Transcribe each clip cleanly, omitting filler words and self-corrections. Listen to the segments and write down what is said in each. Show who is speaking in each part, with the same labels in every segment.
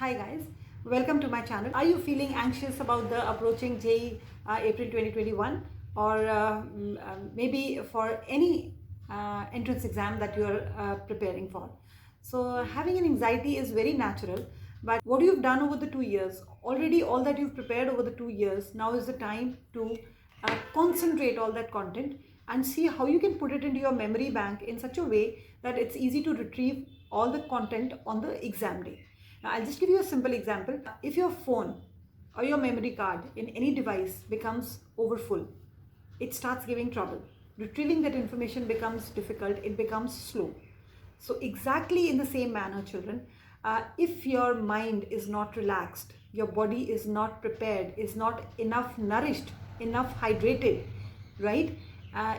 Speaker 1: Hi guys, welcome to my channel. Are you feeling anxious about the approaching JEE April 2021 or maybe for any entrance exam that you are preparing for? So having an anxiety is very natural, but what you've done over the 2 years, already all that you've prepared over the 2 years, now is the time to concentrate all that content and see how you can put it into your memory bank in such a way that it's easy to retrieve all the content on the exam day. Now, I'll just give you a simple example. If your phone or your memory card in any device becomes overfull, it starts giving trouble. Retrieving that information becomes difficult, it becomes slow. So, exactly in the same manner, children, if your mind is not relaxed, your body is not prepared, is not enough nourished, enough hydrated, right?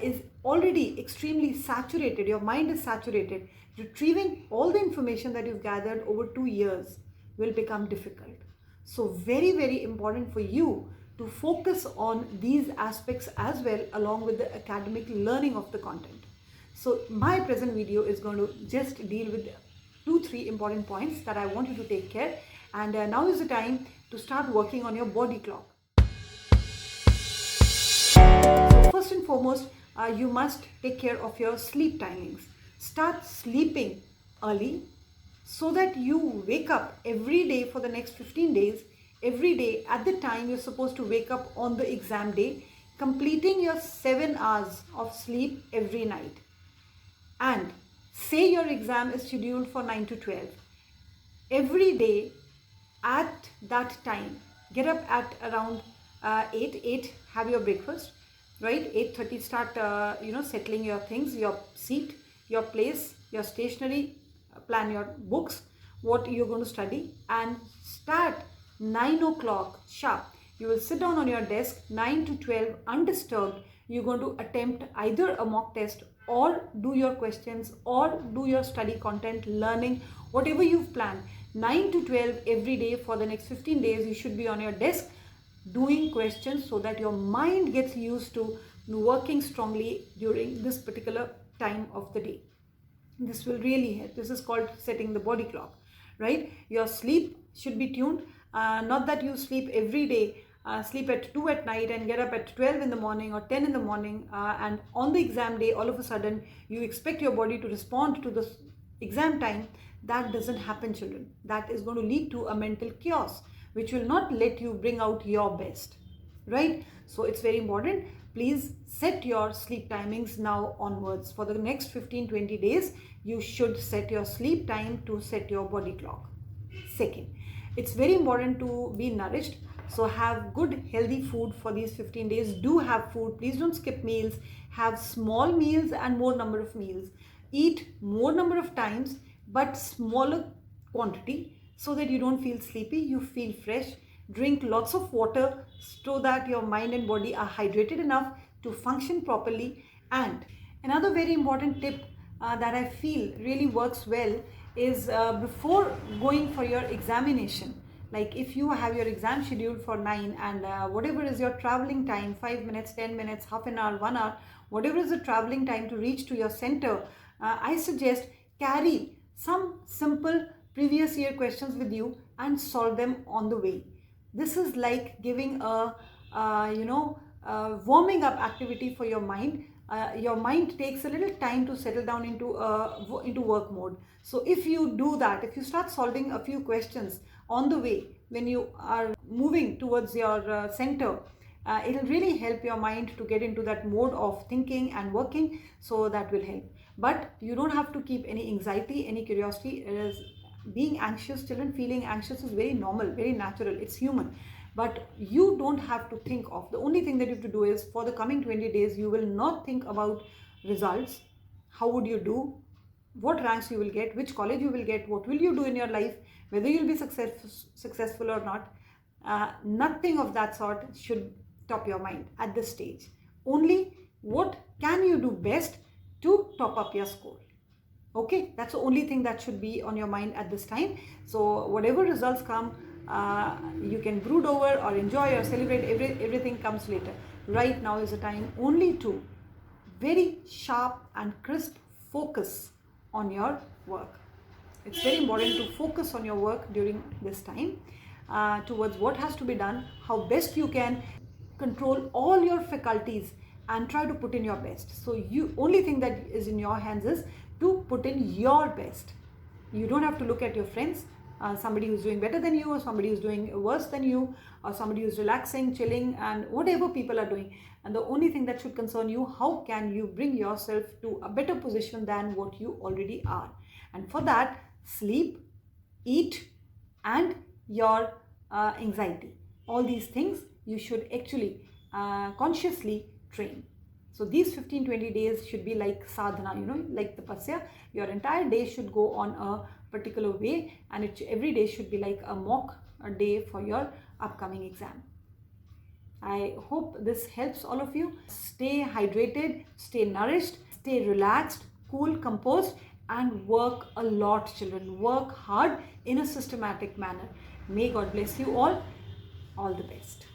Speaker 1: Is already extremely saturated, your mind is saturated, retrieving all the information that you've gathered over 2 years will become difficult. So very, very important for you to focus on these aspects as well along with the academic learning of the content. So my present video is going to just deal with 2-3 important points that I want you to take care, and now is the time to start working on your body clock. So first and foremost, you must take care of your sleep timings. Start sleeping early so that you wake up every day for the next 15 days, every day at the time you're supposed to wake up on the exam day, completing your 7 hours of sleep every night. And say your exam is scheduled for 9 to 12. Every day at that time, get up at around 8, have your breakfast, right? 8:30 start settling your things, your seat, your place, your stationery, plan your books, what you're going to study, and start 9 o'clock sharp. You will sit down on your desk 9 to 12 undisturbed. You're going to attempt either a mock test or do your questions or do your study content learning, whatever you've planned. 9 to 12 every day for the next 15 days you should be on your desk doing questions so that your mind gets used to working strongly during this particular time of the day. This will really help. This is called setting the body clock, right? Your sleep should be tuned. Not that you sleep every day, sleep at 2 at night and get up at 12 in the morning or 10 in the morning, and on the exam day all of a sudden you expect your body to respond to the exam time. That doesn't happen, children. That is going to lead to a mental chaos which will not let you bring out your best, right? So it's very important. Please set your sleep timings now onwards. For the next 15-20 days, you should set your sleep time to set your body clock. Second, it's very important to be nourished. So have good healthy food for these 15 days. Do have food. Please don't skip meals. Have small meals and more number of meals. Eat more number of times but smaller quantity so that you don't feel sleepy, you feel fresh. Drink lots of water so that your mind and body are hydrated enough to function properly. And another very important tip that I feel really works well is before going for your examination, like if you have your exam scheduled for 9 and whatever is your traveling time, 5 minutes, 10 minutes, half an hour, 1 hour, whatever is the traveling time to reach to your center, I suggest carry some simple previous year questions with you and solve them on the way. This is like giving a warming up activity for your mind. Your mind takes a little time to settle down into work mode. So if you do that, if you start solving a few questions on the way when you are moving towards your center, it'll really help your mind to get into that mode of thinking and working. So that will help. But you don't have to keep any anxiety, any curiosity. Being anxious, children, feeling anxious is very normal, very natural. It's human. But you don't have to think of. The only thing that you have to do is for the coming 20 days, you will not think about results. How would you do? What ranks you will get? Which college you will get? What will you do in your life? Whether you'll be successful or not. Nothing of that sort should top your mind at this stage. Only what can you do best to top up your score. Okay, that's the only thing that should be on your mind at this time. So whatever results come, you can brood over or enjoy or celebrate. Everything comes later. Right now is the time only to very sharp and crisp focus on your work. It's very important to focus on your work during this time, towards what has to be done, how best you can control all your faculties and try to put in your best. So you only thing that is in your hands is to put in your best. You don't have to look at your friends, somebody who's doing better than you, or somebody who's doing worse than you, or somebody who's relaxing, chilling, and whatever people are doing. And the only thing that should concern you, how can you bring yourself to a better position than what you already are. And for that, sleep, eat, and your anxiety, all these things you should actually consciously train. So these 15-20 days should be like sadhana, like tapasya. Your entire day should go on a particular way, and every day should be like a mock day for your upcoming exam. I hope this helps all of you. Stay hydrated, stay nourished, stay relaxed, cool, composed, and work a lot, children. Work hard in a systematic manner. May God bless you all. All the best.